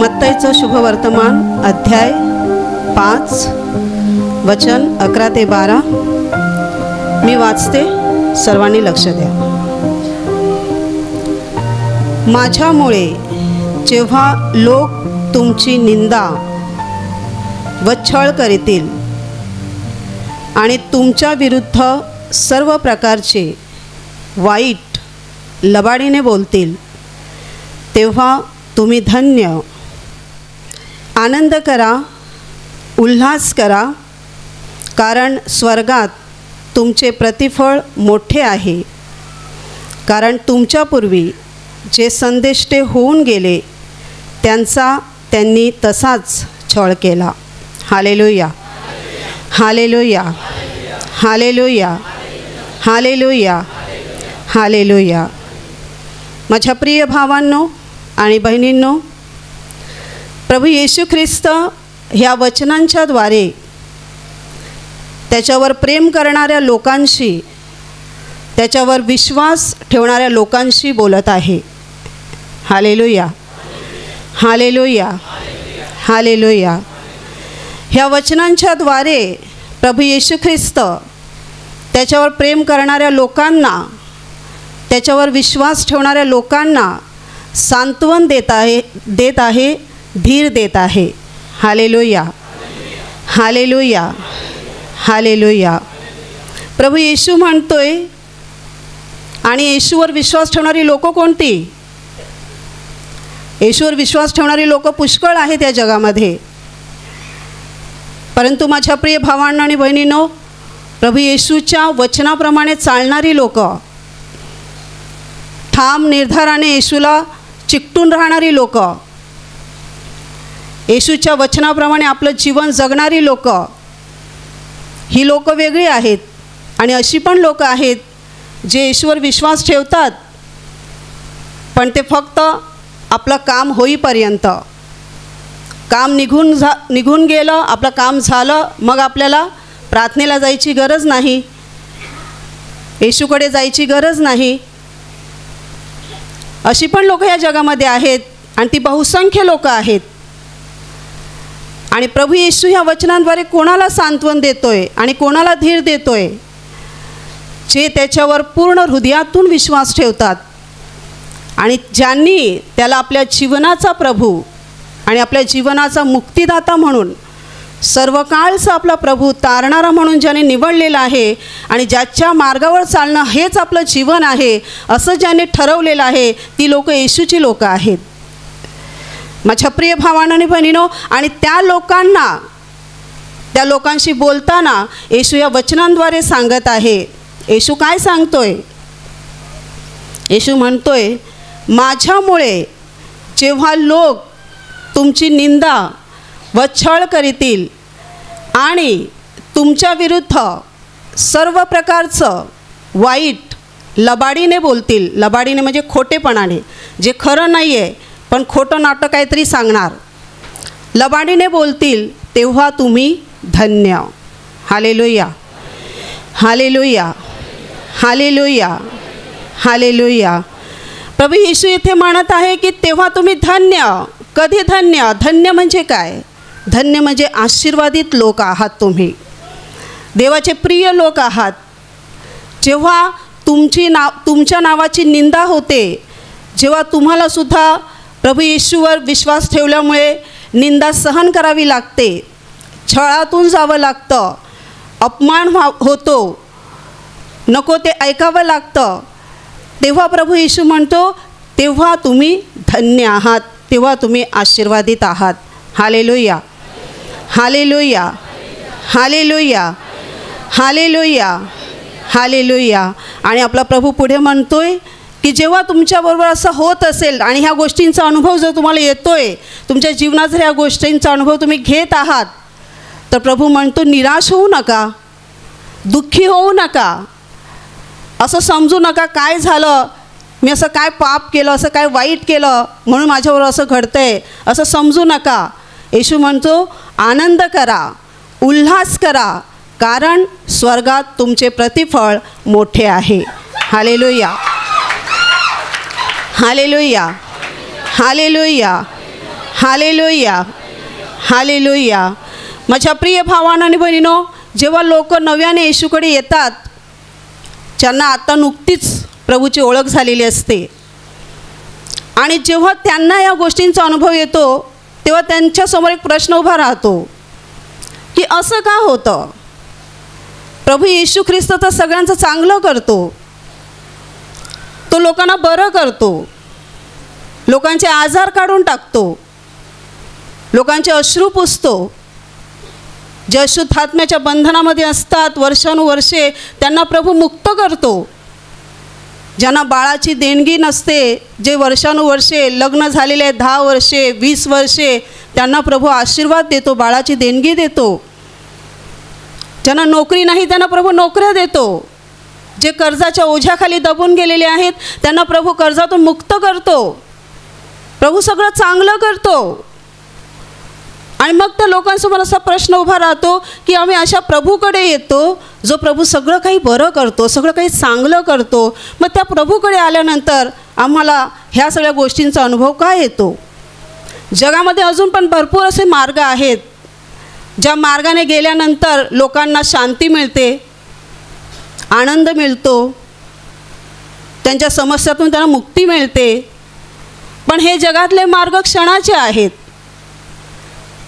मत्तईचं शुभवर्तमान अध्याय 5 वचन 11 ते 12 मी वाचते, सर्वांनी लक्ष द्या। माझ्यामुळे जेव्हा लोक तुमची निंदा व छळ करीतील आणि तुमच्या विरुद्ध सर्व प्रकारचे वाईट लबाडीने बोलतील, तेव्हा तुम्ही धन्य, आनंद करा, उल्हास करा, कारण स्वर्गात तुमचे प्रतिफळ मोठे आहे। कारण तुमच्यापूर्वी जे संदेष्टे होऊन गेले त्यांचा त्यांनी तसाच छळ केला। Hallelujah, hallelujah, hallelujah, hallelujah, hallelujah. माझ्या प्रिय भावांनो आणि बहिणींनो, प्रभू येशू ख्रिस्त ह्या वचनांच्या द्वारे त्याच्यावर प्रेम करणाऱ्या लोकांशी, त्याच्यावर विश्वास ठेवणाऱ्या लोकांशी बोलत आहे। हालेलुया, हालेलुया, हालेलुया। ह्या वचनांच्या द्वारे प्रभू येशू ख्रिस्त त्याच्यावर प्रेम करणाऱ्या लोकांना, त्याच्यावर विश्वास ठेवणाऱ्या लोकांना सांत्वन देत आहे, धीर देत आहे। हालेलुया, हालेलुया, हालेलुया। प्रभू येशू म्हणतोय, आणि येशूवर विश्वास ठेवणारी लोक कोणती? येशूवर विश्वास ठेवणारी लोक पुष्कळ आहेत या जगामध्ये, परंतु माझ्या प्रिय भावांनो आणि बहिणींनो, प्रभू येशूच्या वचनाप्रमाणे चालणारी लोक, ठाम निर्धाराने येशूला चिकटून राहणारी लोक, येशूच्या वचनाप्रमाणे आपलं जीवन जगणारी लोक, ही लोक वेगळी आहेत। आणि अशी पण लोक आहेत जे येशूवर विश्वास ठेवतात, पण ते फक्त आपलं काम होईपर्यंत, काम निघून गेलं, आपलं काम झालं, मग आपल्याला प्रार्थनेला जायची गरज नाही, येशूकडे जायची गरज नाही। अशी पण लोक या जगामध्ये आहेत आणि ती बहुसंख्य लोक आहेत। आणि प्रभू येशू ह्या वचनांद्वारे कोणाला सांत्वन देतोय आणि कोणाला धीर देतोय? जे त्याच्यावर पूर्ण हृदयातून विश्वास ठेवतात आणि ज्यांनी त्याला आपल्या जीवनाचा प्रभू आणि आपल्या जीवनाचा मुक्तिदाता म्हणून, सर्वकाळचा आपला प्रभू तारणारा म्हणून ज्याने निवडलेला आहे आणि ज्याच्या मार्गावर चालणं हेच आपलं जीवन आहे असं ज्याने ठरवलेलं आहे, ती लोक येशूची लोक आहेत। माझ्या प्रिय भावांनो आणि बहिणींनो, आणि त्या लोकांशी बोलताना येशू या वचनांद्वारे सांगत आहे। येशू काय सांगतोय? येशू म्हणतोय, माझ्यामुळे जेव्हा लोक तुमची निंदा व छळ करीतील आणि तुमच्या विरुद्ध सर्व प्रकारचं वाईट लबाडीने बोलतील, लबाडीने म्हणजे खोटेपणाने, जे खरं नाही आहे पण खोटं नाटक काहीतरी सांगणार, लबाडीने बोलतील, तेव्हा तुम्ही धन्य। हालेलुया, हालेलुया, हालेलुया, हालेलुया। प्रभू येशू इथे म्हणत आहे की तेव्हा तुम्ही धन्य। कधी धन्य? धन्य म्हणजे काय? धन्य म्हणजे आशीर्वादित लोक आहात तुम्ही, देवाचे प्रिय लोक आहात। जेव्हा तुमच्या नावाची निंदा होते, जेव्हा तुम्हाला सुद्धा प्रभू येशूवर विश्वास ठेवल्यामुळे निंदा सहन करावी लागते, छळातून जावं लागतं, अपमान होतो, नको ते ऐकावं लागतं, तेव्हा प्रभू येशू म्हणतो, तेव्हा तुम्ही धन्य आहात, तेव्हा तुम्ही आशीर्वादित आहात। Hallelujah, hallelujah, hallelujah, hallelujah, hallelujah. आणि आपला प्रभू पुढे म्हणतोय की जेव्हा तुमच्याबरोबर असं होत असेल आणि ह्या गोष्टींचा अनुभव जर तुम्हाला येतोय, तुमच्या जीवनात जर ह्या गोष्टींचा अनुभव तुम्ही घेत आहात, तर प्रभू म्हणतो, निराश होऊ नका, दुःखी होऊ नका, असं समजू नका काय झालं, मी असं काय पाप केलं, असं काय वाईट केलं म्हणून माझ्याबरोबर असं घडतंय, असं समजू नका। येशू म्हणतो, आनंद करा, उल्हास करा, कारण स्वर्गात तुमचे प्रतिफळ मोठे आहे। हालेलुया, हालेलुया, हालेलुया, हालेलुया, हालेलुया. माझ्या प्रिय भावांनो आणि बहिणींनो, जेव्हा लोक नव्याने येशूकडे येतात, ज्यांना आता नुकतीच प्रभूची ओळख झालेली असते, आणि जेव्हा त्यांना या गोष्टींचा अनुभव येतो, तेव्हा त्यांच्यासमोर एक प्रश्न उभा राहतो की असं का होतं? प्रभू येशू ख्रिस्त तर सगळ्यांचं चांगलं करतो, तो लोकांना बरं करतो, लोकांचे आजार काढून टाकतो, लोकांचे अश्रू पुसतो. जे अशुद्धात्म्याच्या बंधनामध्ये असतात वर्षानुवर्षे त्यांना प्रभू मुक्त करतो. ज्यांना बाळाची देणगी नसते, जे वर्षानुवर्षे लग्न झालेले 10 वर्षे 20 वर्षे, त्यांना प्रभू आशीर्वाद देतो, बाळाची देणगी देतो. ज्यांना नोकरी नाही त्यांना प्रभू नोकऱ्या देतो. जे कर्जाच्या ओझ्याखाली दबून गेलेले आहेत त्यांना प्रभू कर्जातून मुक्त करतो. प्रभू सगळं चांगलं करतो. आणि मग त्या लोकांसमोर असा प्रश्न उभा राहतो की आम्ही अशा प्रभूकडे येतो जो प्रभू सगळं काही बरं करतो, सगळं काही चांगलं करतो. मग त्या प्रभूकडे आल्यानंतर आम्हाला ह्या सगळ्या गोष्टींचा अनुभव काय येतो? जगामध्ये अजून पण भरपूर असे मार्ग आहेत, ज्या मार्गाने गेल्यानंतर लोकांना शांती मिळते, आनंद मिळतो, त्यांच्या समस्यातून त्यांना मुक्ती मिळते. पण हे जगातले मार्ग क्षणाचे आहेत.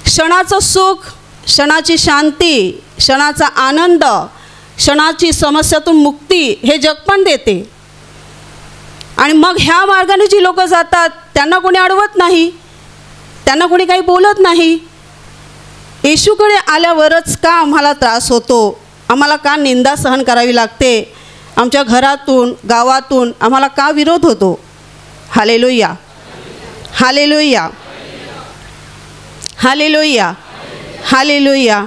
क्षणाचं सुख, क्षणाची शांती, क्षणाचा आनंद, क्षणाची समस्यातून मुक्ती हे जग पण देते. आणि मग ह्या मार्गाने जी लोक जातात त्यांना कोणी अडवत नाही, त्यांना कोणी काही बोलत नाही. येशूकडे आल्यावरच का आम्हाला त्रास होतो? आम्हाला का निंदा सहन करावी लागते? आमच्या घरातून गावातून आम्हाला का विरोध होतो? हालेलुया, हालेलुया, हालेलुया, हालेलुया.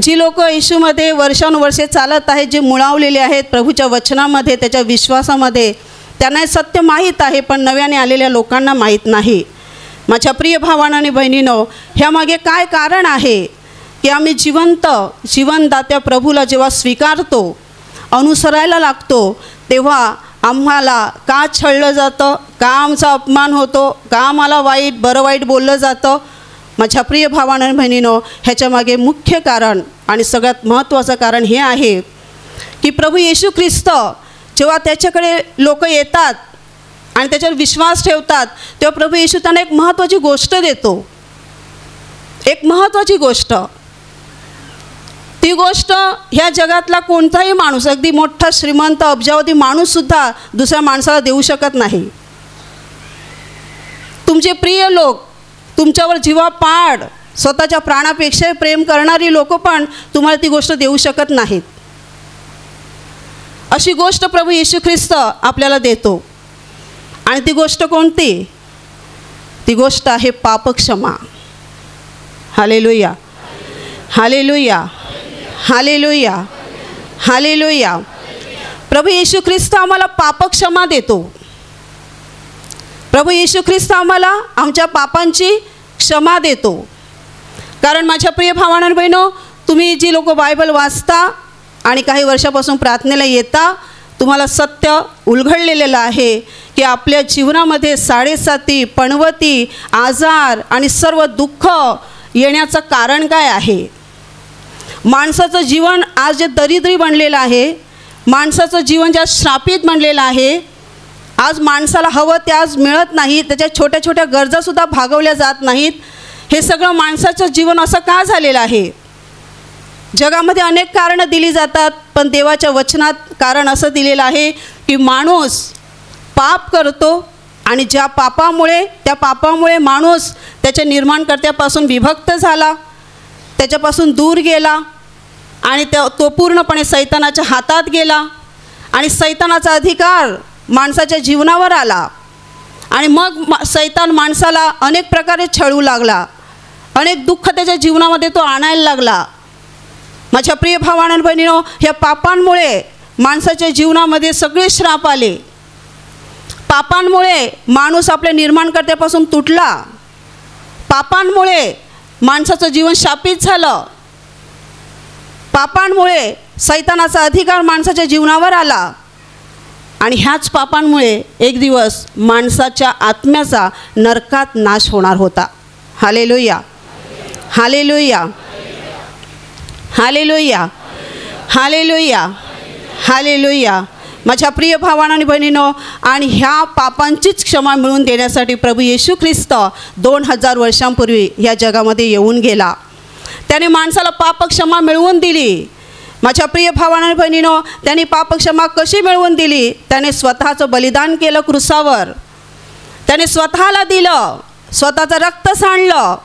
जी लोक येशूमध्ये वर्षानुवर्षे चालत आहेत, जे मुळावलेले आहेत प्रभूच्या वचनामध्ये, त्याच्या विश्वासामध्ये, त्यांना हे सत्य माहीत आहे, पण नव्याने आलेल्या लोकांना माहीत नाही. माझ्या प्रिय भावांनो आणि बहिणींनो, ह्यामागे काय कारण आहे की आम्ही जीवनदात्या प्रभूला जेव्हा स्वीकारतो, अनुसरायला लागतो, तेव्हा आम्हाला का छळलं जातं, का आमचा अपमान होतो, का आम्हाला बरं वाईट बोललं जातं? माझ्या प्रिय भावांनो आणि बहिणींनो, ह्याच्यामागे मुख्य कारण आणि सगळ्यात महत्त्वाचं कारण हे आहे की प्रभू येशू ख्रिस्त जेव्हा त्याच्याकडे लोक येतात आणि त्याच्यावर विश्वास ठेवतात, तेव्हा प्रभू येशू त्यांना एक महत्त्वाची गोष्ट देतो. एक महत्त्वाची गोष्ट. ती गोष्ट ह्या जगातला कोणताही माणूस, अगदी मोठा श्रीमंत अब्जावधी माणूससुद्धा दुसऱ्या माणसाला देऊ शकत नाही. तुमचे प्रिय लोक, तुमच्यावर जीवापाड, स्वतःच्या प्राणापेक्षा प्रेम करणारी लोक पण तुम्हाला ती गोष्ट देऊ शकत नाहीत. अशी गोष्ट प्रभू येशू ख्रिस्त आपल्याला देतो. आणि ती गोष्ट कोणती? ती गोष्ट आहे पापक्षमा. हालेलुया, हालेलुया, हालेलुया, हालेलुया. प्रभू येशू ख्रिस्त आम्हाला पापक्षमा देतो. प्रभू येशू ख्रिस्त आम्हाला आमच्या पापांची क्षमा देतो. कारण माझ्या प्रिय भावांनो आणि बहिणो, तुम्ही जी लोक बायबल वाचता आणि काही वर्षापासून प्रार्थनेला येता, तुम्हाला सत्य उलगडलेलं आहे की आपल्या जीवनामध्ये साडेसाती, पणवती, आजार आणि सर्व दुःख येण्याचं कारण काय आहे? माणसाचं जीवन आज जे दरिद्री बनलेलं आहे, माणसाचं जीवन ज्या श्रापित बनलेलं आहे, आज माणसाला हवं ते आज मिळत नाही, त्याच्या छोट्या छोट्या गरजासुद्धा भागवल्या जात नाहीत. हे सगळं माणसाचं जीवन असं का झालेलं आहे? जगामध्ये अनेक कारणं दिली जातात, पण देवाच्या वचनात कारण असं दिलेलं आहे की माणूस पाप करतो आणि त्या पापामुळे माणूस त्याच्या निर्माणकर्त्यापासून विभक्त झाला, त्याच्यापासून दूर गेला आणि तो पूर्णपणे सैतानाच्या हातात गेला. आणि सैतानाचा अधिकार माणसाच्या जीवनावर आला. आणि मग सैतान माणसाला अनेक प्रकारे छळू लागला, अनेक दुःख त्याच्या जीवनामध्ये तो आणायला लागला. माझ्या प्रिय भावांनो आणि बहिणींनो, ह्या पापांमुळे माणसाच्या जीवनामध्ये सगळे श्राप आले. पापांमुळे माणूस आपल्या निर्माणकर्त्यापासून तुटला. पापांमुळे माणसाचं जीवन शापित झालं. पापांमुळे सैतानाचा अधिकार माणसाच्या जीवनावर आला. आणि ह्याच पापांमुळे एक दिवस माणसाच्या आत्म्याचा नरकात नाश होणार होता. हालेलुया, हालेलुया, हालेलुया, हालेलुया, हालेलुया. माझ्या प्रिय भावांनो आणि बहिणींनो, आणि ह्या पापांचीच क्षमा मिळवून देण्यासाठी प्रभू येशू ख्रिस्त 2000 वर्षांपूर्वी ह्या जगामध्ये येऊन गेला. त्याने माणसाला पापक्षमा मिळवून दिली. माझ्या प्रिय भावांनो आणि बहिणींनो, त्याने पापक्षमा कशी मिळवून दिली? त्याने स्वतःचं बलिदान केलं क्रूसावर. त्याने स्वतःला दिलं, स्वतःचं रक्त सांडलं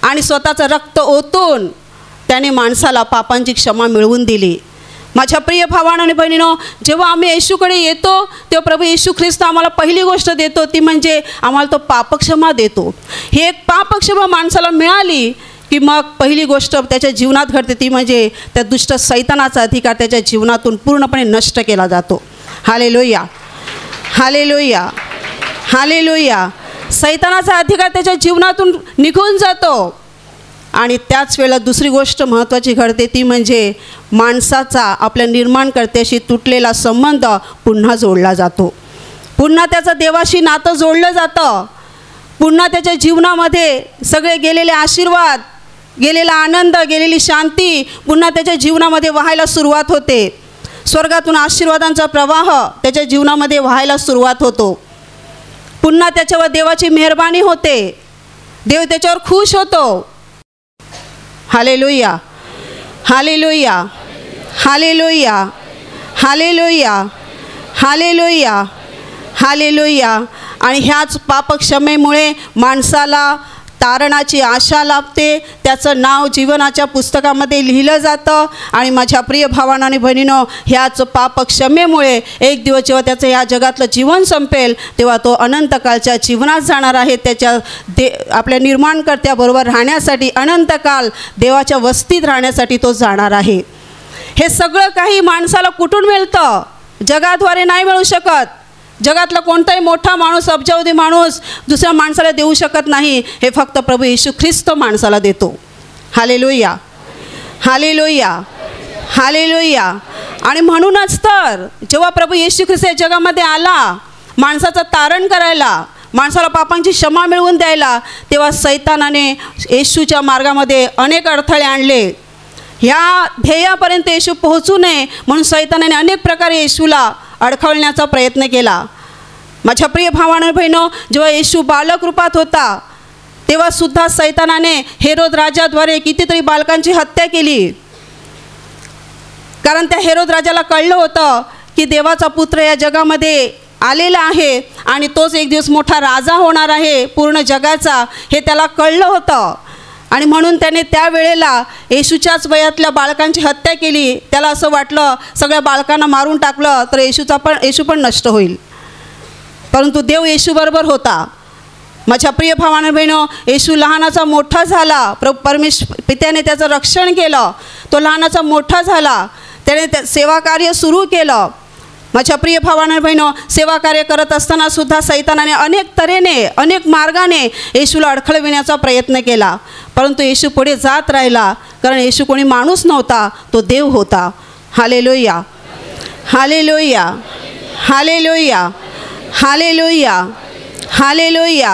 आणि स्वतःचं रक्त ओतून त्याने माणसाला पापांची क्षमा मिळवून दिली. माझ्या प्रिय भावांनो आणि बहिणींनो, जेव्हा आम्ही येशूकडे येतो तेव्हा प्रभू येशू ख्रिस्त आम्हाला पहिली गोष्ट देतो ती म्हणजे आम्हाला तो पापक्षमा देतो. ही एक पापक्षमा माणसाला मिळाली की मग पहिली गोष्ट त्याच्या जीवनात घडते ती म्हणजे त्या दुष्ट सैतानाचा अधिकार त्याच्या जीवनातून पूर्णपणे नष्ट केला जातो. Hallelujah, hallelujah, hallelujah. सैतानाचा अधिकार त्याच्या जीवनातून निघून जातो. आणि त्याच वेळेला दुसरी गोष्ट महत्त्वाची घडते ती म्हणजे माणसाचा आपल्या निर्माणकर्त्याशी तुटलेला संबंध पुन्हा जोडला जातो. पुन्हा त्याचं देवाशी नातं जोडलं जातं. पुन्हा त्याच्या जीवनामध्ये सगळे गेलेले आशीर्वाद, गेलेला आनंद, गेलेली शांती पुन्हा त्याच्या जीवनामध्ये वाहायला सुरुवात होते. स्वर्गातून आशीर्वादांचा प्रवाह त्याच्या जीवनामध्ये वाहायला सुरुवात होतो. पुन्हा त्याच्यावर देवाची मेहरबानी होते. देव त्याच्यावर खुश होतो. हालेलुया, hallelujah, hallelujah, hallelujah, hallelujah, hallelujah. आणि ह्याच पापक्षमेमुळे माणसाला तारणाची आशा लाभते. त्याचं नाव जीवनाच्या पुस्तकामध्ये लिहिलं जातं. आणि माझ्या प्रिय भावांनो आणि बहिणींनो, ह्याच पापक्षमेमुळे एक दिवस जेव्हा त्याचं ह्या जगातलं जीवन संपेल तेव्हा तो अनंतकाळच्या जीवनात जाणार आहे. त्याच्या आपल्या निर्माणकर्त्याबरोबर राहण्यासाठी, अनंतकाल देवाच्या वस्तीत राहण्यासाठी तो जाणार आहे. हे सगळं काही माणसाला कुठून मिळतं? जगाद्वारे नाही मिळू शकत. जगातला कोणताही मोठा माणूस, अब्जावधी माणूस दुसऱ्या माणसाला देऊ शकत नाही. हे फक्त प्रभू येशू ख्रिस्त माणसाला देतो. Hallelujah, hallelujah, hallelujah. आणि म्हणूनच तर जेव्हा प्रभू येशू ख्रिस्त या जगामध्ये आला माणसाचं तारण करायला, माणसाला पापांची क्षमा मिळवून द्यायला, तेव्हा सैतानाने येशूच्या मार्गामध्ये अनेक अडथळे आणले. ह्या ध्येयापर्यंत येशू पोहोचू नये म्हणून सैतानाने अनेक प्रकारे येशूला अडखळण्याचा प्रयत्न केला. माझ्या प्रिय भावांनो बहिणो, जेव्हा येशू बालक रूपात होता तेव्हा सुद्धा सैतानाने हेरोद राजाद्वारे कितीतरी बालकांची हत्या केली. कारण त्या हेरोद राजाला कळलं होतं की देवाचा पुत्र या जगामध्ये आलेला आहे आणि तोच एक दिवस मोठा राजा होणार आहे पूर्ण जगाचा, हे त्याला कळलं होतं. आणि म्हणून त्याने त्यावेळेला येशूच्याच वयातल्या बाळकांची हत्या केली. त्याला असं वाटलं सगळ्या बाळकांना मारून टाकलं तर येशू पण नष्ट होईल. परंतु देव येशूबरोबर होता. माझ्या प्रिय भावांनो बहिणो, येशू लहानाचा मोठा झाला. पित्याने त्याचं रक्षण केलं. तो लहानाचा मोठा झाला. त्याने सेवाकार्य सुरू केलं. माझ्या प्रिय भावांनो बहिणो, सेवा कार्य करत असताना सुद्धा सैतानाने अनेक तऱ्हेने, अनेक मार्गाने येशूला अडखळविण्याचा प्रयत्न केला. परंतु येशू पुढे जात राहिला. कारण येशू कोणी माणूस नव्हता, तो देव होता. हालेलुया, hallelujah, hallelujah, hallelujah, hallelujah,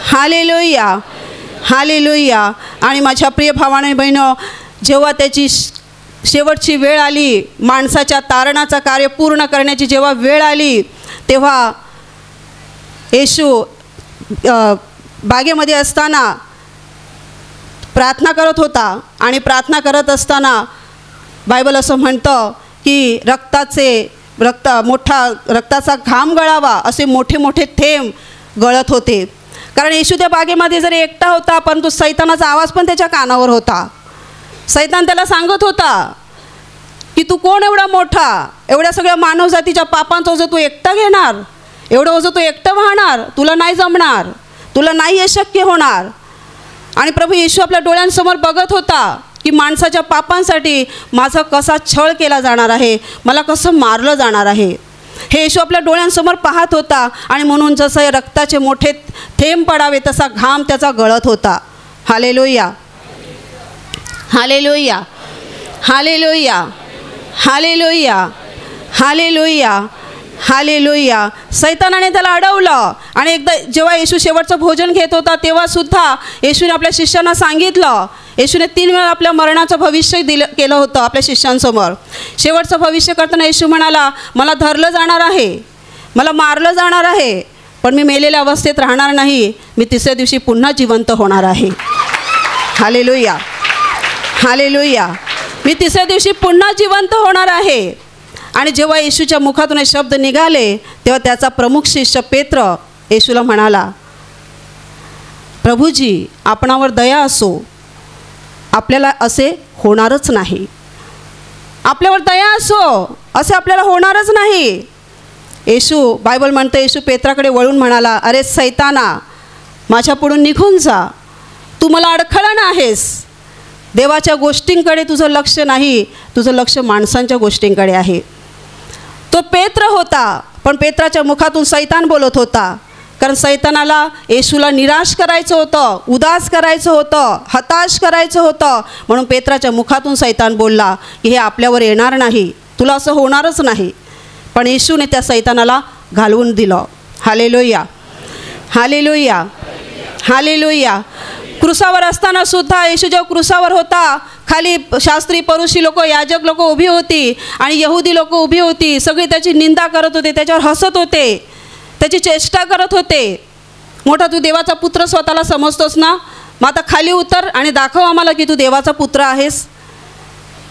hallelujah, hallelujah. आणि माझ्या प्रिय भावांनो बहिणो, जेव्हा त्याची शेवटची वेळ आली, माणसाच्या तारणाचं कार्य पूर्ण करण्याची जेव्हा वेळ आली तेव्हा येशू बागेमध्ये असताना प्रार्थना करत होता. आणि प्रार्थना करत असताना बायबल असं म्हणतं की रक्ताचा घाम गळावा असे मोठे मोठे थेंब गळत होते. कारण येशू त्या बागेमध्ये जरी एकटा होता परंतु सैतानाचा आवाज पण त्याच्या कानावर होता. सैतान त्याला सांगत होता की तू कोण एवढा मोठा, एवढ्या सगळ्या मानवजातीच्या पापांचं ओझं तू एकटा घेणार, एवढं ओझं तू एकटं वाहणार, तुला नाही जमणार, तुला नाही हे शक्य होणार. आणि प्रभू येशू आपल्या डोळ्यांसमोर बघत होता की माणसाच्या पापांसाठी माझा कसा छळ केला जाणार आहे, मला कसं मारलं जाणार आहे, हे येशू आपल्या डोळ्यांसमोर पाहत होता. आणि म्हणून जसं रक्ताचे मोठे थेंब पडावे तसा घाम त्याचा गळत होता. हालेलुया, हालेलुया, हालेलुया, हालेलुया, हालेलुया, हालेलुया. सैतानाने त्याला अडवलं आणि एकदा जेव्हा येशू शेवटचं भोजन घेत होता तेव्हा सुद्धा येशूने आपल्या शिष्यांना सांगितलं. येशूने 3 वेळा आपल्या मरणाचं भविष्य केलं होतं आपल्या शिष्यांसमोर. शेवटचं भविष्य करताना येशू म्हणाला, मला धरलं जाणार आहे, मला मारलं जाणार आहे, पण मी मेलेल्या अवस्थेत राहणार नाही, मी 3ऱ्या दिवशी पुन्हा जिवंत होणार आहे. हालेलुया. हालेलुया. मी 3ऱ्या दिवशी पुन्हा जिवंत होणार आहे. आणि जेव्हा येशूच्या मुखातून हे शब्द निघाले तेव्हा त्याचा प्रमुख शिष्य पेत्र येशूला म्हणाला, प्रभूजी आपणावर दया असो, आपल्याला असे होणारच नाही. आपल्यावर दया असो, असे आपल्याला होणारच नाही. येशू, बायबल म्हणतं, येशू पेत्राकडे वळून म्हणाला, अरे सैताना, माझ्यापुढून निघून जा, तू मला अडखळण आहेस. देवाच्या गोष्टींकडे तुझं लक्ष नाही, तुझं लक्ष माणसांच्या गोष्टींकडे आहे. तो पेत्र होता, पण पेत्राच्या मुखातून सैतान बोलत होता. कारण सैतानाला येशूला निराश करायचं होतं, उदास करायचं होतं, हताश करायचं होतं. म्हणून पेत्राच्या मुखातून सैतान बोलला की हे आपल्यावर येणार नाही, तुला असं होणारच नाही. पण येशूने त्या सैतानाला घालवून दिलं. हालेलुया. हालेलुया. हालेलुया. क्रूसावर असताना सुद्धा येशू जेव्हा क्रूसावर होता, खाली शास्त्री, परुषी लोक, याजक लोक उभी होती आणि यहुदी लोक उभी होती. सगळी त्याची निंदा करत होते, त्याच्यावर हसत होते, त्याची चेष्टा करत होते. मोठा तू देवाचा पुत्र स्वतःला समजतोस ना, मग आता खाली उतर आणि दाखव आम्हाला की तू देवाचा पुत्र आहेस.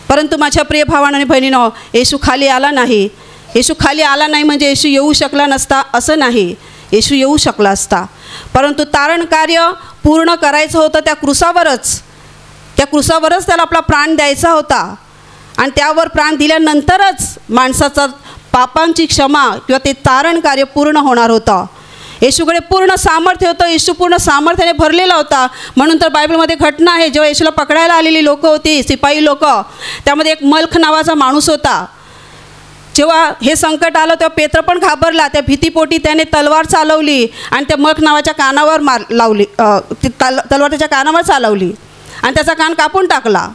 परंतु माझ्या प्रिय भावांनो आणि बहिणींनो, येशू खाली आला नाही. येशू खाली आला नाही म्हणजे येशू येऊ शकला नसता असं नाही. येशू येऊ शकला असता, परंतु तारण कार्य पूर्ण करायचं होतं त्या क्रूसावरच. त्या क्रूसावरच त्याला आपला प्राण द्यायचा होता. आणि त्यावर प्राण दिल्यानंतरच माणसाचा पापांची क्षमा किंवा ते तारण कार्य पूर्ण होणार होतं. येशूकडे पूर्ण सामर्थ्य होतं, येशू पूर्ण सामर्थ्याने भरलेला होता. म्हणून तर बायबलमध्ये घटना आहे, जेव्हा येशूला पकडायला आलेली लोकं होती, सिपाई लोक, त्यामध्ये एक मल्ख नावाचा माणूस होता. जेव्हा हे संकट आलं तेव्हा पेत्र पण घाबरला. त्या भीतीपोटी त्याने तलवार चालवली आणि त्या मल्ख नावाच्या कानावर लावली. तलवार त्याच्या कानावर चालवली आणि त्याचा कान कापून टाकला.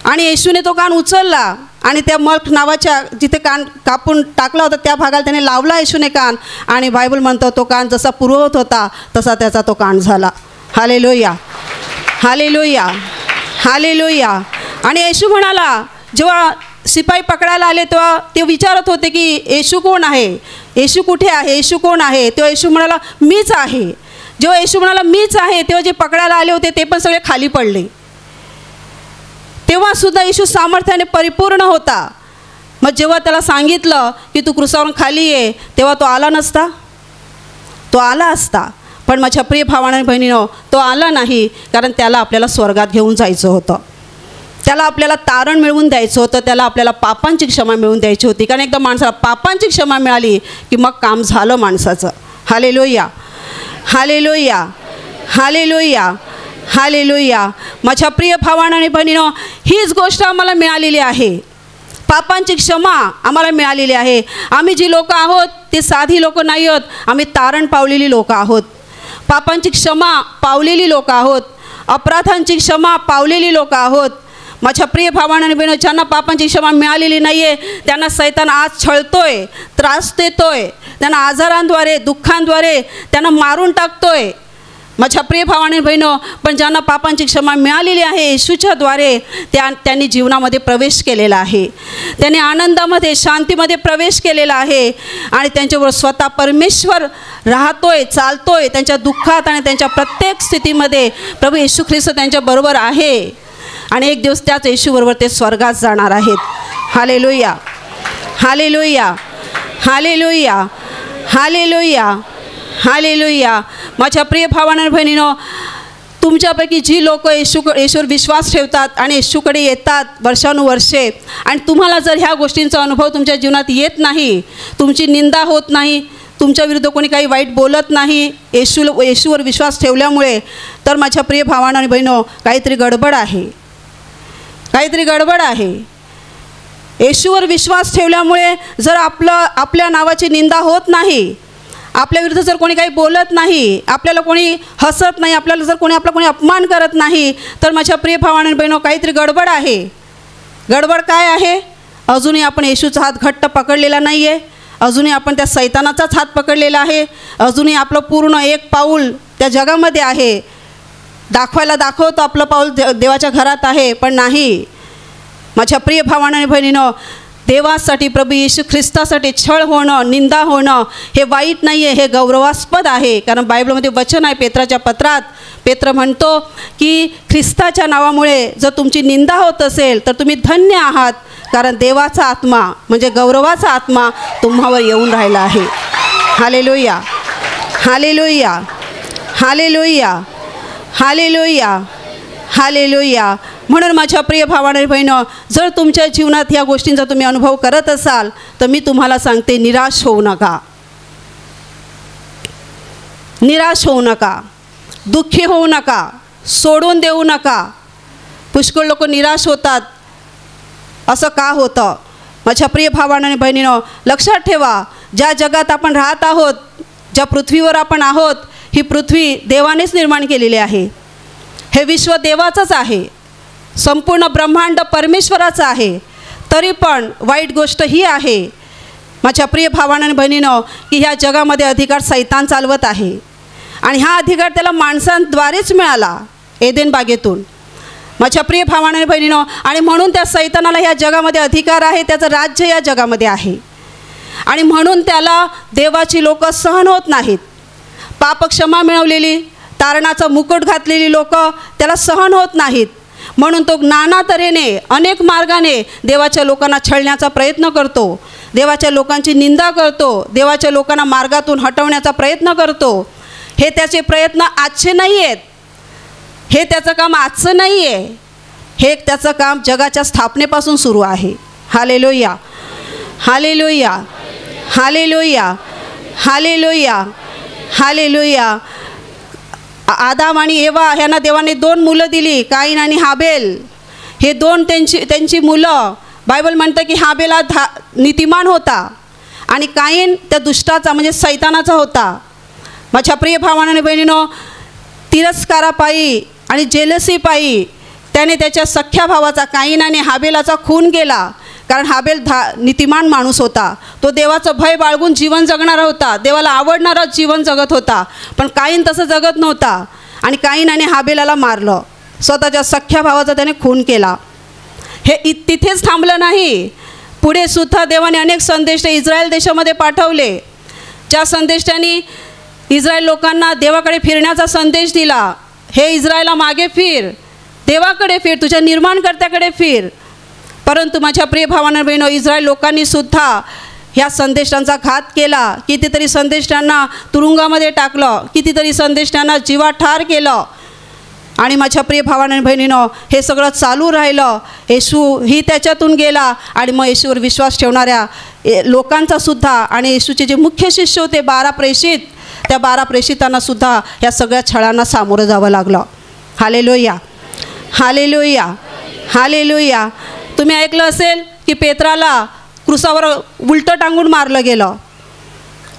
आणि येशूने तो कान उचलला आणि त्या मल्ख नावाच्या जिथे कान कापून टाकला होता त्या भागाला त्याने लावला येशूने कान. आणि बायबल म्हणतो तो कान जसा पूर्ववत होता तसा त्याचा तो कान झाला. हालेलुया. हालेलुया. हालेलुया. आणि येशू म्हणाला, जेव्हा सिपाई पकडायला आले तेव्हा ते विचारत होते की येशू कोण आहे, येशू कुठे आहे, येशू कोण आहे. तेव्हा येशू म्हणाला मीच आहे. जेव्हा येशू म्हणाला मीच आहे तेव्हा जे पकडायला आले होते ते पण सगळे खाली पडले. तेव्हा सुद्धा येशू सामर्थ्याने परिपूर्ण होता. मग जेव्हा त्याला सांगितलं की तू क्रूसावरून खाली ये, तेव्हा तो आला नसता, तो आला असता. पण माझ्या प्रिय भावांनो आणि बहिणींनो, तो आला नाही, कारण त्याला आपल्याला स्वर्गात घेऊन जायचं होतं. त्याला आपल्याला तारण मिळवून द्यायचं होतं, त्याला आपल्याला पापांची क्षमा मिळवून द्यायची होती. कारण एकदा माणसाला पापांची क्षमा मिळाली की मग काम झालं माणसाचं. हालेलुया. हालेलुया. हालेलुया. हालेलुया. माझ्या प्रिय भावांनो आणि बहिणींनो, हीच गोष्ट आम्हाला मिळालेली आहे. पापांची क्षमा आम्हाला मिळालेली आहे. आम्ही जी लोक आहोत ते साधी लोक नाही आहोत, आम्ही तारण पावलेली लोक आहोत. पापांची क्षमा पावलेली लोक आहोत, अपराधांची क्षमा पावलेली लोक आहोत. माझ्या प्रिय भावांनो आणि बहिणींनो, ज्यांना पापांची क्षमा मिळालेली नाही आहे त्यांना सैतान आज छळतोय, त्रास देतोय, त्यांना आजारांद्वारे, दुःखांद्वारे त्यांना मारून टाकतोय. माझ्या प्रिय भावांनो आणि बहिणींनो, पण ज्यांना पापांची क्षमा मिळालेली आहे येशूच्याद्वारे, त्यांनी जीवनामध्ये प्रवेश केलेला आहे. त्यांनी आनंदामध्ये, शांतीमध्ये प्रवेश केलेला आहे. आणि त्यांच्याबरोबर स्वतः परमेश्वर राहतोय, चालतोय. त्यांच्या दुःखात आणि त्यांच्या प्रत्येक स्थितीमध्ये प्रभू येशू ख्रिस्त त्यांच्याबरोबर आहे. आणि एक दिवस त्याच येशूबरोबर ते स्वर्गात जाणार आहेत. Hallelujah. Hallelujah. Hallelujah. Hallelujah. Hallelujah. माझ्या प्रिय भावांनो आणि बहिणींनो, तुमच्यापैकी जी लोक येशूवर विश्वास ठेवतात आणि येशूकडे येतात वर्षानुवर्षे, आणि तुम्हाला जर ह्या गोष्टींचा अनुभव तुमच्या जीवनात येत नाही, तुमची निंदा होत नाही, तुमच्या विरुद्ध कोणी काही वाईट बोलत नाही येशूवर विश्वास ठेवल्यामुळे, तर माझ्या प्रिय भावांनो आणि बहिणींनो, काहीतरी गडबड आहे. काहीतरी गडबड आहे. येशूवर विश्वास ठेवल्यामुळे जर आपल्या नावाची निंदा होत नाही, आपल्या विरुद्ध जर कोणी काही बोलत नाही, आपल्याला कोणी हसत नाही, आपल्याला जर आपला कोणी अपमान करत नाही, तर माझ्या प्रिय भावांनो आणि बहिणींनो, काहीतरी गडबड आहे. गडबड काय आहे? अजूनही आपण येशूचा हात घट्ट पकडलेला नाही आहे. अजूनही आपण त्या सैतानाचाच हात पकडलेला आहे, अजूनही आपलं पूर्ण एक पाऊल त्या जगामध्ये आहे. दाखवतो आपलं पाऊल देवाच्या घरात आहे, पण नाही. माझ्या प्रिय भावांनो आणि बहिणींनो, देवासाठी, प्रभू येशू ख्रिस्तासाठी छळ होणं, निंदा होणं हे वाईट नाही आहे, हे गौरवास्पद आहे. कारण बायबलमध्ये वचन आहे, पेत्राच्या पत्रात पेत्र म्हणतो की ख्रिस्ताच्या नावामुळे जर तुमची निंदा होत असेल तर तुम्ही धन्य आहात, कारण देवाचा आत्मा म्हणजे गौरवाचा आत्मा तुम्हावर येऊन राहिला आहे. हालेलुया, हालेलुया, हालेलुया, हालेलुया, हालेलुया. म्हणून माझ्या प्रिय भावांनो आणि बहिणींनो, जर तुमच्या जीवनात ह्या गोष्टींचा तुम्ही अनुभव करत असाल तर मी तुम्हाला सांगते, निराश होऊ नका, निराश होऊ नका, दुःखी होऊ नका, सोडून देऊ नका. पुष्कळ लोक निराश होतात. असं का होतं? माझ्या प्रिय भावांनो आणि बहिणींनो, लक्षात ठेवा, ज्या जगात आपण राहत आहोत, ज्या पृथ्वीवर आपण आहोत, ही पृथ्वी देवानेच निर्माण केलेली आहे. हे विश्व देवाचंच आहे, संपूर्ण ब्रह्मांड परमेश्वराचं आहे. तरी पण वाईट गोष्ट ही आहे माझ्या प्रिय भावांनो आणि बहिणींनो, की ह्या जगामध्ये अधिकार सैतान चालवत आहे. आणि हा अधिकार त्याला माणसांद्वारेच मिळाला, एदेन बागेतून. माझ्या प्रिय भावांनो आणि बहिणींनो, आणि म्हणून त्या सैतानाला ह्या जगामध्ये अधिकार आहे, त्याचं राज्य या जगामध्ये आहे. आणि म्हणून त्याला देवाची लोक सहन होत नाहीत. पापक्षमा मिळवलेली, तारणाचा मुकुट घातलेली लोक त्याला सहन होत नाहीत. म्हणून तो नाना तऱ्हेने, अनेक मार्गाने देवाच्या लोकांना छळण्याचा प्रयत्न करतो, देवाच्या लोकांची निंदा करतो, देवाच्या लोकांना मार्गातून हटवण्याचा प्रयत्न करतो. हे त्याचे प्रयत्न आजचे नाही आहेत, हे त्याचं काम आजचं नाही आहे, हे त्याचं काम जगाच्या स्थापनेपासून सुरू आहे. हालेलुया, हालेलुया, हालेलुया, हालेलुया, हालेलुया. आदाम आणि एवा ह्यांना देवाने 2 मुलं दिली, काईन आणि हाबेल. हे 2 त्यांची मुलं. बायबल म्हणतं की हाबेल हा नीतिमान होता आणि काईन त्या दुष्टाचा म्हणजे सैतानाचा होता. माझ्या प्रिय भावांनो आणि बहिणींनो, तिरस्कारापायी आणि जेलसीपायी त्याने त्याच्या सख्या भावाचा काईनाने हाबेलाचा खून केला. कारण हाबेल नीतिमान माणूस होता, तो देवाचं भय बाळगून जीवन जगणारा होता, देवाला आवडणारा जीवन जगत होता. पण काईन तसं जगत नव्हता आणि काईनाने हाबेलाला मारलं, स्वतःच्या सख्या भावाचा त्याने खून केला. हे तिथेच थांबलं नाही, पुढे सुद्धा देवाने अनेक संदेष्टे इस्रायल देशामध्ये पाठवले. ज्या संदेष्टांनी इस्रायल लोकांना देवाकडे फिरण्याचा संदेश दिला. हे इस्रायला मागे फिर, देवाकडे फिर, तुझ्या निर्माणकर्त्याकडे फिर. परंतु माझ्या प्रिय भावांनो बहिणो, इस्रायल लोकांनी सुद्धा ह्या संदेशांचा घात केला. कितीतरी संदेशांना तुरुंगामध्ये टाकलं, कितीतरी संदेशांना जीवात ठार केलं. आणि माझ्या प्रिय भावांनो बहिणींनो, हे सगळं चालू राहिलं. येशूही त्याच्यातून गेला आणि मग येशूवर विश्वास ठेवणाऱ्या लोकांचा सुद्धा आणि येशूचे जे मुख्य शिष्य होते 12 प्रेषित, त्या 12 प्रेषितांना सुद्धा या सगळ्या छळांना सामोरं जावं लागलं. Hallelujah, hallelujah, hallelujah. तुम्ही ऐकलं असेल की पेत्राला क्रूसावर उलटं टांगून मारलं गेलं.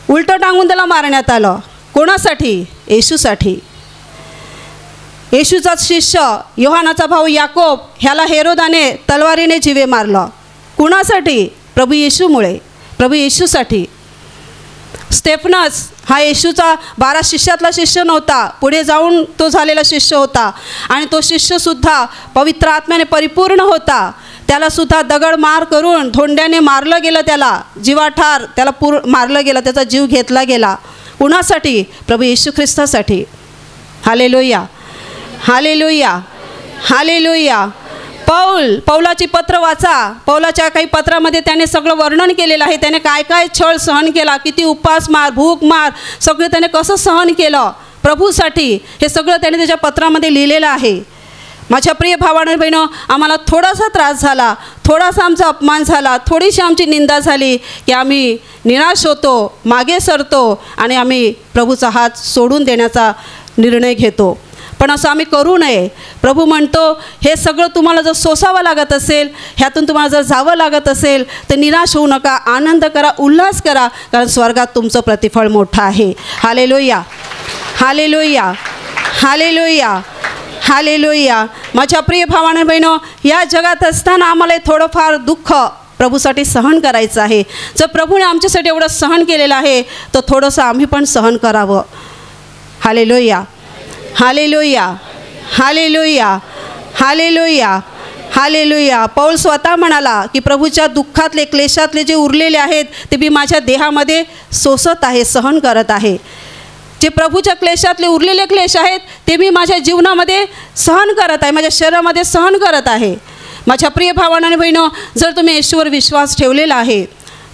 उलटं टांगून त्याला मारण्यात आलं. कोणासाठी? येशूसाठी. येशूचा शिष्य योहानाचा भाऊ याकोब ह्याला हेरोदाने तलवारीने जीवे मारलं. कुणासाठी? प्रभू येशूमुळे, प्रभू येशूसाठी. स्टेफनस हा येशूचा 12 शिष्यातला शिष्य नव्हता, पुढे जाऊन तो झालेला शिष्य होता. आणि तो शिष्यसुद्धा पवित्र आत्म्याने परिपूर्ण होता. त्यालासुद्धा दगड मार करून धोंड्याने मारलं गेलं, त्याला जीवाठार त्याला मारलं गेलं, त्याचा जीव घेतला गेला. कुणासाठी? प्रभू येशू ख्रिस्तासाठी. हालेलुया, हालेलुया, हालेलुया. पौलाची पत्र वाचा. पौलाच्या काही पत्रामध्ये त्याने सगळं वर्णन केलेलं आहे. त्याने काय काय छळ सहन केला, किती उपास मार, भूक मार, सगळं त्याने कसं सहन केलं प्रभूसाठी, हे सगळं त्याने त्याच्या पत्रामध्ये लिहिलेलं आहे. माझ्या प्रिय भावांनो बहिणो, आम्हाला थोडासा त्रास झाला, थोडासा आमचा अपमान झाला, थोडीशी आमची निंदा झाली की आम्ही निराश होतो, मागे सरतो आणि आम्ही प्रभूचा हात सोडून देण्याचा निर्णय घेतो. पण असं आम्ही करू नये. प्रभू म्हणतो, हे सगळं तुम्हाला जर सोसावं लागत असेल, ह्यातून तुम्हाला जर जावं लागत असेल तर निराश होऊ नका, आनंद करा, उल्हास करा, कारण स्वर्गात तुमचं प्रतिफळ मोठं आहे. हालेलुया, हालेलुया, हालेलुया, हालेलुया. माझ्या प्रिय भावांनो बहिणो, या जगात असताना आम्हाला थोडंफार दुःख प्रभूसाठी सहन करायचं आहे. जर प्रभूने आमच्यासाठी एवढं सहन केलेलं आहे तर थोडंसं आम्ही पण सहन करावं. Hallelujah, hallelujah, hallelujah, hallelujah, hallelujah. Paul स्वतः म्हणाला की प्रभूच्या दुःखातले क्लेशातले जे उरलेले आहेत ते मी माझ्या देहामध्ये सोसत आहे, सहन करत आहे. जे प्रभूच्या क्लेशातले उरलेले क्लेश आहेत ते मी माझ्या जीवनामध्ये सहन करत आहे, माझ्या शरीरामध्ये सहन करत आहे. माझ्या प्रिय भावांनो आणि बहिणो, जर तुम्ही येशूवर विश्वास ठेवलेला आहे,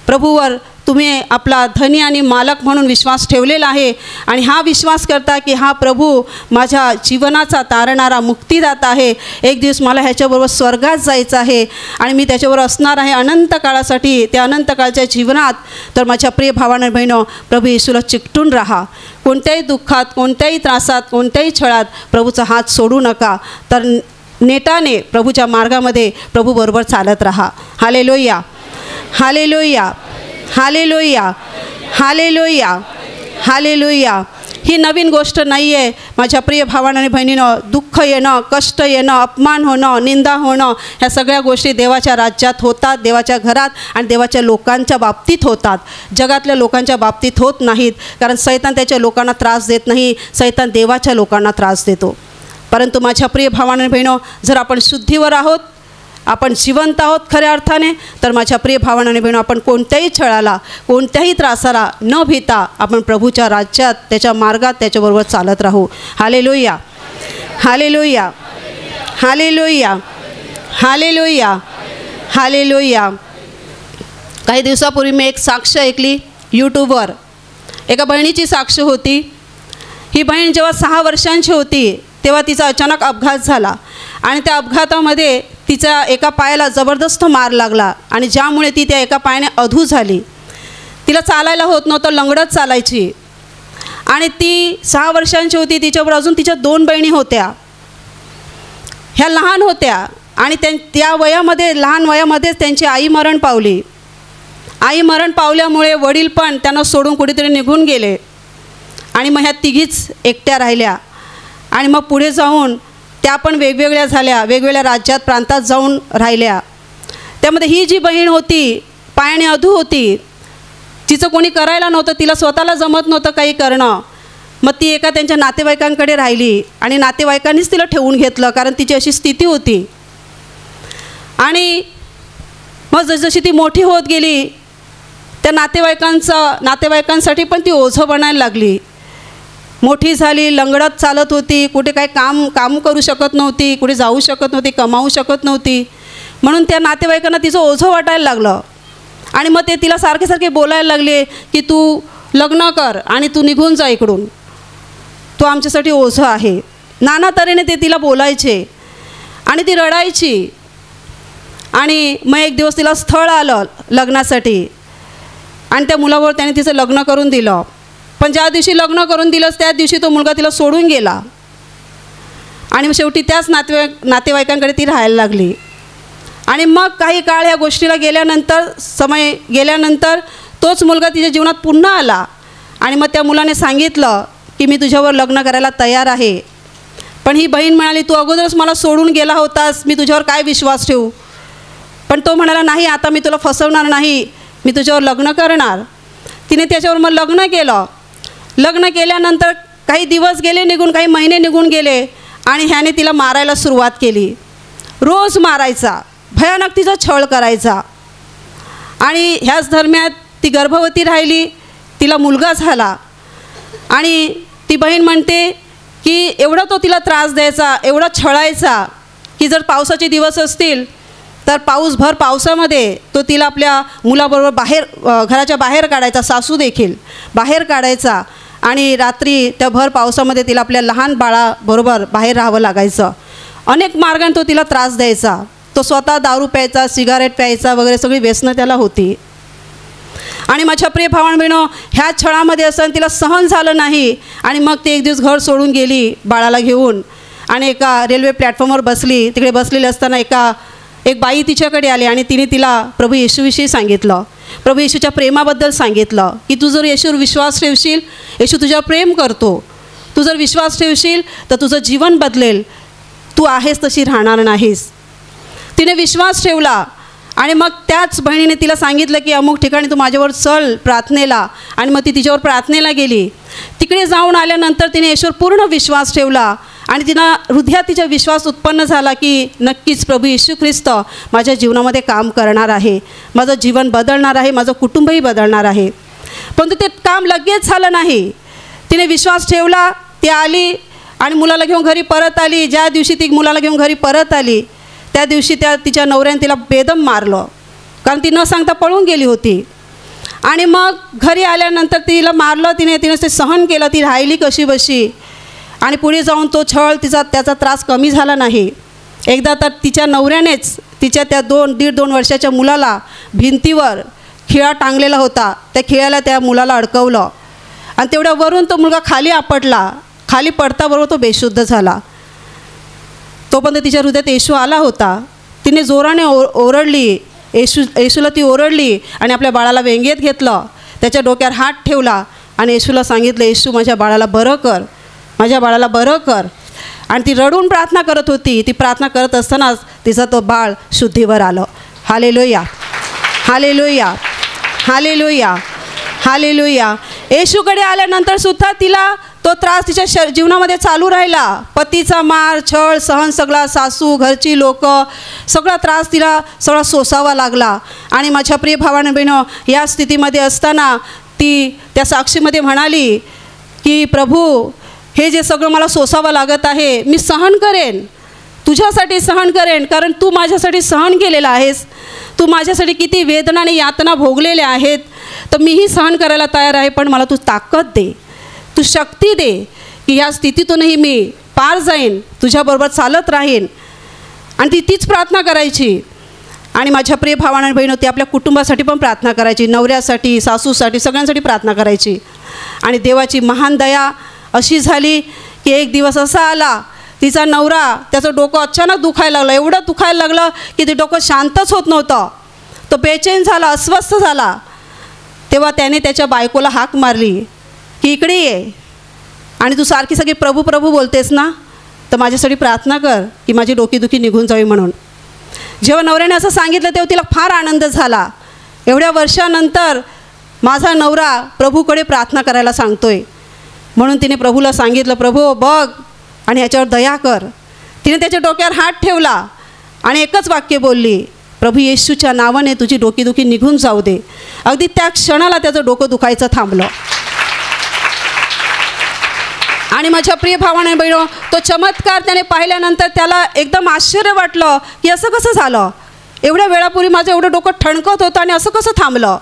प्रभूवर तुम्ही आपला धनी आणि मालक म्हणून विश्वास ठेवलेला आहे आणि हा विश्वास करता की हा प्रभू माझ्या जीवनाचा तारणारा मुक्तिदाता आहे, एक दिवस मला ह्याच्याबरोबर स्वर्गात जायचं आहे आणि मी त्याच्याबरोबर असणार आहे अनंत काळासाठी, त्या अनंत काळच्या जीवनात, तर माझ्या प्रिय भावांनो बहिणो, प्रभू येशूला चिकटून राहा. कोणत्याही दुःखात, कोणत्याही त्रासात, कोणत्याही छळात प्रभूचा हात सोडू नका, तर नेटाने प्रभूच्या मार्गामध्ये प्रभूबरोबर चालत राहा. हालेलुया, हालेलुया, हालेलुया, हालेलुया, हालेलुया. ही नवीन गोष्ट नाही आहे माझ्या प्रिय भावांनो आणि बहिणीनं. दुःख येणं, कष्ट येणं, अपमान होणं, निंदा होणं, ह्या सगळ्या गोष्टी देवाच्या राज्यात होतात, देवाच्या घरात आणि देवाच्या लोकांच्या बाबतीत होतात. जगातल्या लोकांच्या बाबतीत होत नाहीत, कारण सैतान त्याच्या लोकांना त्रास देत नाही, सैतान देवाच्या लोकांना त्रास देतो. परंतु माझ्या प्रिय भावांनो आणि बहिणो, जर आपण शुद्धीवर आहोत, आपण जिवंत आहोत खऱ्या अर्थाने, तर माझ्या प्रिय भावांनो आणि बहिणो, आपण कोणत्याही छळाला, कोणत्याही त्रासाला न भीता आपण प्रभूच्या राज्यात, त्याच्या मार्गात त्याच्याबरोबर चालत राहू. Hallelujah, hallelujah, hallelujah, hallelujah, hallelujah. काही दिवसापूर्वी मी एक साक्ष ऐकली यूट्यूबवर. एका बहिणीची साक्ष होती. ही बहीण जेव्हा 6 वर्षांची होती तेव्हा तिचा अचानक अपघात झाला आणि त्या अपघातामध्ये तिच्या एका पायाला जबरदस्त मार लागला आणि ज्यामुळे ती त्या एका पायाने अधू झाली. तिला चालायला होत नव्हतं, लंगडत चालायची आणि ती 6 वर्षांची होती. तिच्याबरोबर अजून तिच्या 2 बहिणी होत्या. ह्या लहान होत्या आणि त्या वयामध्ये, लहान वयामध्येच त्यांची आई मरण पावली. आई मरण पावल्यामुळे वडील पण त्यांना सोडून कुठेतरी निघून गेले आणि मग ह्या तिघीच एकट्या राहिल्या. आणि मग पुढे जाऊन त्या पण वेगवेगळ्या झाल्या, वेगवेगळ्या राज्यात, प्रांतात जाऊन राहिल्या. त्यामध्ये ही जी बहीण होती पायाने अधू होती, तिचं कोणी करायला नव्हतं, तिला स्वतःला जमत नव्हतं काही करणं. मग ती एका त्यांच्या नातेवाईकांकडे राहिली आणि नातेवाईकांनीच तिला ठेवून घेतलं, कारण तिची अशी स्थिती होती. आणि मग जसजशी ती मोठी होत गेली, त्या नातेवाईकांसाठी पण ती ओझं बनायला लागली. मोठी झाली, लंगडत चालत होती, कुठे काही काम करू शकत नव्हती, कुठे जाऊ शकत नव्हती, कमावू शकत नव्हती. म्हणून त्या नातेवाईकांना तिचं ओझं वाटायला लागलं आणि मग ते तिला सारखे बोलायला लागले की तू लग्न कर आणि तू निघून जा इकडून, तू आमच्यासाठी ओझं आहे. नाना तऱ्हेने ते तिला बोलायचे आणि ती रडायची. आणि मग एक दिवस तिला स्थळ आलं लग्नासाठी आणि त्या मुलाबरोबर त्याने तिचं लग्न करून दिलं. पण ज्या दिवशी लग्न करून दिलंच त्याच दिवशी तो मुलगा तिला सोडून गेला आणि शेवटी त्याच नातेवाईकांकडे ती राहायला लागली. आणि मग काही काळ ह्या गोष्टीला गेल्यानंतर, समय गेल्यानंतर तोच मुलगा तिच्या जीवनात पुन्हा आला आणि मग त्या मुलाने सांगितलं की मी तुझ्यावर लग्न करायला तयार आहे. पण ही बहीण म्हणाली, तू अगोदरच मला सोडून गेला होतास, मी तुझ्यावर काय विश्वास ठेवू. पण तो म्हणाला, नाही, आता मी तुला फसवणार नाही, मी तुझ्यावर लग्न करणार. तिने त्याच्यावर मग लग्न केलं. लग्न केल्यानंतर काही दिवस गेले निघून, काही महिने निघून गेले आणि ह्याने तिला मारायला सुरुवात केली. रोज मारायचा, भयानक तिचा छळ करायचा. आणि ह्याच दरम्यान ती गर्भवती राहिली, तिला मुलगा झाला. आणि ती बहीण म्हणते की एवढा तो तिला त्रास द्यायचा, एवढा छळायचा की जर पावसाचे दिवस असतील तर भर पावसामध्ये तो तिला आपल्या मुलाबरोबर बाहेर, घराच्या बाहेर काढायचा, सासू देखील बाहेर काढायचा. आणि रात्री त्या भर पावसामध्ये तिला आपल्या लहान बाळाबरोबर बाहेर राहावं लागायचं. अनेक मार्गाने तो तिला त्रास द्यायचा. तो स्वतः दारू प्यायचा, सिगारेट प्यायचा वगैरे, सगळी व्यसनं त्याला होती. आणि माझ्या प्रिय भावांबहिणो, ह्या छळामध्ये असताना तिला सहन झालं नाही आणि मग ती एक दिवस घर सोडून गेली बाळाला घेऊन आणि एका रेल्वे प्लॅटफॉर्मवर बसली. तिकडे बसलेली असताना एक बाई तिच्याकडे आली आणि तिने तिला प्रभू येशूविषयी सांगितलं, प्रभू येशूच्या प्रेमाबद्दल सांगितलं की तू जर येशूवर विश्वास ठेवशील, येशू तुझ्यावर प्रेम करतो, तू जर विश्वास ठेवशील तर तुझं जीवन बदलेल, तू आहेस तशी राहणार नाहीस. तिने विश्वास ठेवला आणि मग त्याच बहिणीने तिला सांगितलं की अमुक ठिकाणी तू माझ्यावर चल प्रार्थनेला, आणि मग ती तिच्यावर प्रार्थनेला गेली. तिकडे जाऊन आल्यानंतर तिने येशूवर पूर्ण विश्वास ठेवला आणि तिनं हृदयात तिचा विश्वास उत्पन्न झाला की नक्कीच प्रभू येशू ख्रिस्त माझ्या जीवनामध्ये काम करणार आहे, माझं जीवन बदलणार आहे, माझं कुटुंबही बदलणार आहे. परंतु ते काम लगेच झालं नाही. तिने विश्वास ठेवला, ती आली आणि मुलाला घेऊन घरी परत आली. ज्या दिवशी ती मुलाला घेऊन घरी परत आली त्या दिवशी तिच्या नवऱ्याने तिला बेदम मारलं, कारण ती न सांगता पळून गेली होती. आणि मग घरी आल्यानंतर तिला मारलं, तिने ते सहन केलं. ती राहिली कशी बशी आणि पुढे जाऊन तो छळ त्याचा त्रास कमी झाला नाही. एकदा तर तिच्या नवऱ्यानेच तिच्या त्या 1.5-2 वर्षाच्या मुलाला भिंतीवर खिळा टांगलेला होता, त्या खिळ्याला त्या मुलाला अडकवलं आणि तेवढ्यावरून तो मुलगा खाली आपटला. खाली पडताबरोबर तो बेशुद्ध झाला. तोपर्यंत तिच्या हृदयात येशू आला होता. तिने जोराने ओरडली, येशूला ती ओरडली आणि आपल्या बाळाला वेंगेत घेतलं, त्याच्या डोक्यावर हात ठेवला आणि येशूला सांगितलं, येशू माझ्या बाळाला बरं कर, माझ्या बाळाला बरं कर. आणि ती रडून प्रार्थना करत होती. ती प्रार्थना करत असतानाच तिचं तो बाळ शुद्धीवर आलं. हालेलुया, हालेलुया, हालेलुया, हालेलुया. येशूकडे आल्यानंतर सुद्धा तिला तो त्रास तिच्या जीवनामध्ये चालू राहिला. पतीचा मार, छळ, सहन, सगळा सासू, घरची लोक, सगळा त्रास तिला सगळा सोसावा लागला. आणि माझ्या प्रिय भावानं बहिणं, या स्थितीमध्ये असताना ती त्या साक्षीमध्ये म्हणाली की प्रभू, हे जे सगळं मला सोसावं लागत आहे मी सहन करेन, तुझ्यासाठी सहन करेन, कारण तू माझ्यासाठी सहन केलेलं आहेस. तू माझ्यासाठी किती वेदना आणि यातना भोगलेल्या आहेत, तर मीही सहन करायला तयार आहे. पण मला तू ताकद दे, तू शक्ती दे की ह्या स्थितीतूनही मी पार जाईन, तुझ्याबरोबर चालत राहीन. आणि तीच प्रार्थना करायची. आणि माझ्या प्रिय भावानं बहिणी, ती आपल्या कुटुंबासाठी पण प्रार्थना करायची, नवऱ्यासाठी, सासूसाठी, सगळ्यांसाठी प्रार्थना करायची. आणि देवाची महान दया अशी झाली की एक दिवस असा आला, तिचा नवरा, त्याचं डोकं अचानक दुखायला लागलं. एवढं दुखायला लागलं की ते डोकं शांतच होत नव्हतं. तो बेचैन झाला, अस्वस्थ झाला. तेव्हा त्याने त्याच्या बायकोला हाक मारली की इकडे ये, आणि तू सारखी सगळी प्रभू प्रभू बोलतेस ना, तर माझ्यासाठी प्रार्थना कर की माझी डोकीदुखी निघून जावी म्हणून. जेव्हा नवऱ्याने असं सांगितलं तेव्हा तिला फार आनंद झाला. एवढ्या वर्षानंतर माझा नवरा प्रभूकडे प्रार्थना करायला सांगतोय. म्हणून तिने प्रभूला सांगितलं, प्रभू बघ आणि ह्याच्यावर दया कर. तिने त्याच्या डोक्यावर हात ठेवला आणि एकच वाक्य बोलली, प्रभू येशूच्या नावाने तुझी डोकीदुखी निघून जाऊ दे. अगदी त्या क्षणाला त्याचं डोकं दुखायचं थांबलं. आणि माझ्या प्रिय भावाने बहिणो, तो चमत्कार त्याने पाहिल्यानंतर त्याला एकदम आश्चर्य वाटलं की असं कसं झालं, एवढ्या वेळापूर्वी माझं एवढं डोकं ठणकत होतं आणि असं कसं थांबलं.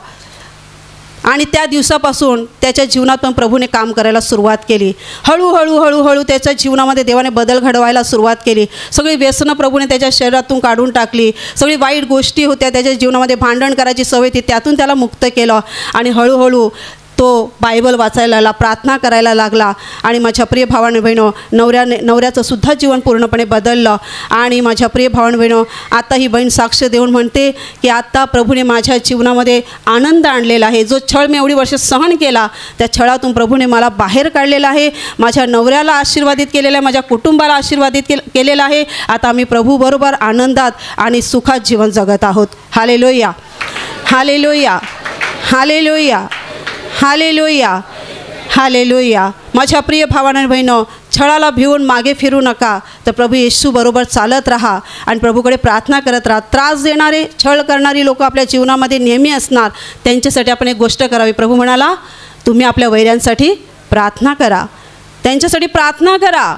आणि त्या दिवसापासून त्याच्या जीवनात पण प्रभूने काम करायला सुरुवात केली. हळूहळू हळूहळू त्याच्या जीवनामध्ये देवाने बदल घडवायला सुरुवात केली. सगळी व्यसनं प्रभूने त्याच्या शरीरातून काढून टाकली. सगळी वाईट गोष्टी होत्या त्याच्या जीवनामध्ये, भांडण करायची सवय ती, त्यातून त्याला मुक्त केलं. आणि हळूहळू तो बायबल वाचायला लागला, प्रार्थना करायला लागला. आणि माझ्या प्रिय भावानं बहिणो, नवऱ्याचं सुद्धा जीवन पूर्णपणे बदललं. आणि माझ्या प्रिय भावानं बहिणो, आता ही बहीण साक्ष देऊन म्हणते की आता प्रभूने माझ्या जीवनामध्ये आनंद आणलेला आहे. जो छळ मी एवढी वर्ष सहन केला, त्या छळातून प्रभूने मला बाहेर काढलेला आहे. माझ्या नवऱ्याला आशीर्वादित केलेलं आहे, माझ्या कुटुंबाला आशीर्वादित केलेलं आहे. आता आम्ही प्रभूबरोबर आनंदात आणि सुखात जीवन जगत आहोत. Hallelujah, hallelujah, hallelujah, hallelujah, hallelujah. माझ्या प्रिय भावांनो बहिणो, छळाला भिवून मागे फिरू नका, तर प्रभू येशू बरोबर चालत राहा आणि प्रभूकडे प्रार्थना करत राहा. त्रास देणारे, छळ करणारी लोक आपल्या जीवनामध्ये नेहमी असणार. त्यांच्यासाठी आपण एक गोष्ट करावी. प्रभू म्हणाला, तुम्ही आपल्या वैऱ्यांसाठी प्रार्थना करा, त्यांच्यासाठी प्रार्थना करा.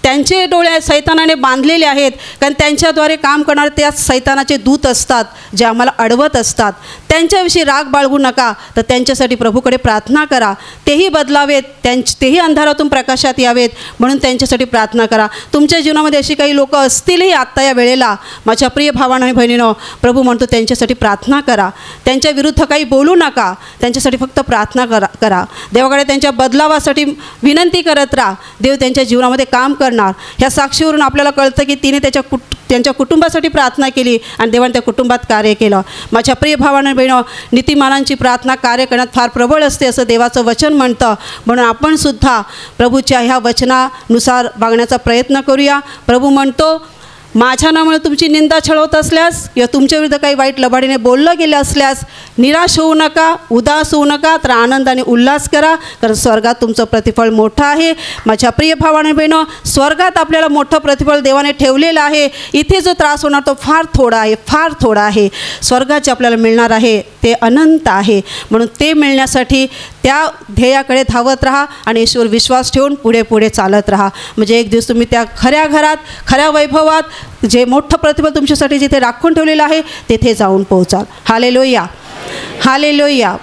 त्यांचे डोळे सैतानाने बांधलेले आहेत, कारण त्यांच्याद्वारे काम करणारे त्या सैतानाचे दूत असतात जे आम्हाला अडवत असतात. त्यांच्याविषयी राग बाळगू नका, तर त्यांच्यासाठी प्रभूकडे प्रार्थना करा. तेही बदलावेत, तेही अंधारातून प्रकाशात यावेत, म्हणून त्यांच्यासाठी प्रार्थना करा. तुमच्या जीवनामध्ये अशी काही लोक असतीलही आत्ता या वेळेला, माझ्या प्रिय भावांनो आणि बहिणींनो, प्रभू म्हणतो त्यांच्यासाठी प्रार्थना करा. त्यांच्या विरुद्ध काही बोलू नका, त्यांच्यासाठी फक्त प्रार्थना करा. देवाकडे त्यांच्या बदलावासाठी विनंती करत राहा. देव त्यांच्या जीवनामध्ये काम करणार. ह्या साक्षीवरून आपल्याला कळतं की तिने त्यांच्या कुटुंबासाठी प्रार्थना केली आणि देवाने त्या कुटुंबात कार्य केलं. माझ्या प्रिय भावांनो बहिणो, नीतिमानांची प्रार्थना कार्य करण्यात फार प्रबळ असते असं देवाचं वचन म्हणतं. म्हणून आपण सुद्धा प्रभूच्या ह्या वचनानुसार वागण्याचा प्रयत्न करूया. प्रभू म्हणतो, माझ्या नावामुळे तुमची निंदा छळवत असल्यास किंवा तुमच्या विरुद्ध काही वाईट लबाडीने बोललं गेलं असल्यास निराश होऊ नका, उदास होऊ नका, तर आनंदाने उल्हास करा, कारण स्वर्गात तुमचं प्रतिफळ मोठं आहे. माझ्या प्रिय भावाने बहिणो, स्वर्गात आपल्याला मोठं प्रतिफळ देवाने ठेवलेलं आहे. इथे जो त्रास होणार तो फार थोडा आहे, फार थोडा आहे. स्वर्गात जे आपल्याला मिळणार आहे ते अनंत आहे. म्हणून ते मिळण्यासाठी त्या ध्येयाकडे धावत राहा आणि ईश्वर विश्वास ठेवून पुढे पुढे चालत राहा. म्हणजे एक दिवस तुम्ही त्या खऱ्या घरात, खऱ्या वैभवात, जे मोठं प्रतिफळ तुमच्यासाठी जिथे राखून ठेवलेलं आहे तेथे जाऊन पोहोचाल. Hallelujah, hallelujah,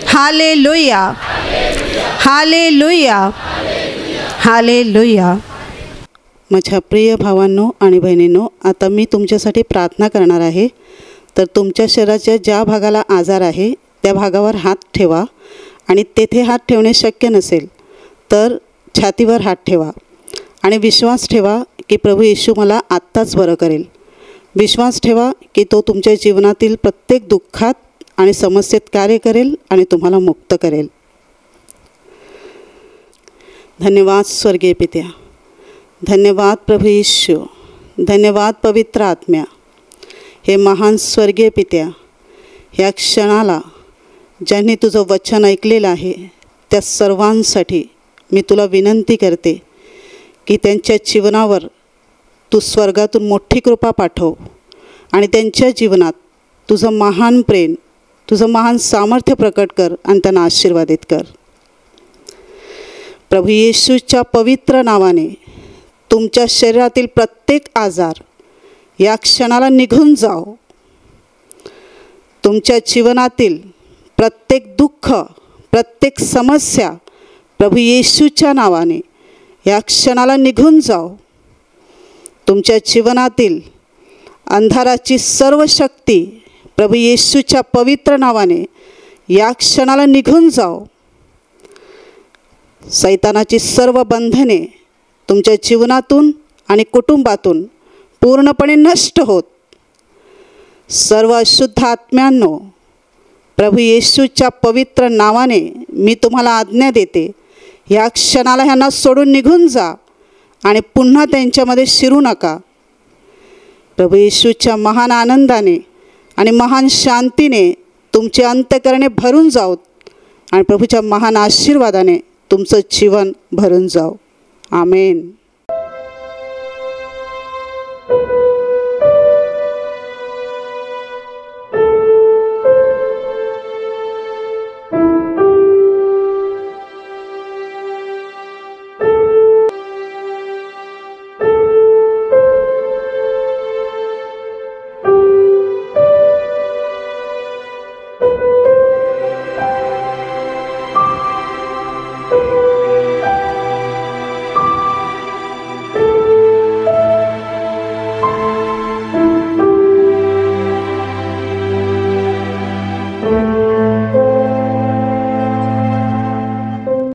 hallelujah, hallelujah, hallelujah. माझ्या प्रिय भावांनो आणि बहिणींनो, आता मी तुमच्यासाठी प्रार्थना करणार आहे. तर तुमच्या शरीराच्या ज्या भागाला आजार आहे त्या भागावर हात ठेवा आणि तेथे हात ठेवणे शक्य नसेल तर छातीवर हात ठेवा आणि विश्वास ठेवा की प्रभू येशू मला आत्ताच बरं करेल. विश्वास ठेवा की तो तुमच्या जीवनातील प्रत्येक दुःखात आणि समस्येत कार्य करेल आणि तुम्हाला मुक्त करेल. धन्यवाद स्वर्गीय पित्या, धन्यवाद प्रभू येशू, धन्यवाद पवित्र आत्म्या. हे महान स्वर्गीय पित्या, ह्या क्षणाला ज्यांनी तुझं वचन ऐकलेलं आहे त्या सर्वांसाठी मी तुला विनंती करते की त्यांच्या जीवनावर तू स्वर्गातून मोठी कृपा पाठव आणि त्यांच्या जीवनात तुझं महान प्रेम, तुझं महान सामर्थ्य प्रकट कर आणि त्यांना आशीर्वादित कर. प्रभू येशूच्या पवित्र नावाने तुमच्या शरीरातील प्रत्येक आजार या क्षणाला निघून जाओ. तुमच्या जीवनातील प्रत्येक दुःख, प्रत्येक समस्या प्रभू येशूच्या नावाने या क्षणाला निघून जाओ. तुमच्या जीवनातील अंधाराची सर्व शक्ती प्रभू येशूच्या पवित्र नावाने या क्षणाला निघून जाओ. सैतानाची सर्व बंधने तुमच्या जीवनातून आणि कुटुंबातून पूर्णपणे नष्ट होत. सर्व अशुद्ध आत्म्यांनो, प्रभू येशूच्या पवित्र नावाने मी तुम्हाला आज्ञा देते, या क्षणाला ह्यांना सोडून निघून जा आणि पुन्हा त्यांच्यामध्ये शिरू नका. प्रभू येशूच्या महान आनंदाने आणि महान शांतीने तुमचे अंतःकरणे भरून जाओत आणि प्रभूच्या महान आशीर्वादाने तुमचं जीवन भरून जाओ. आमेन.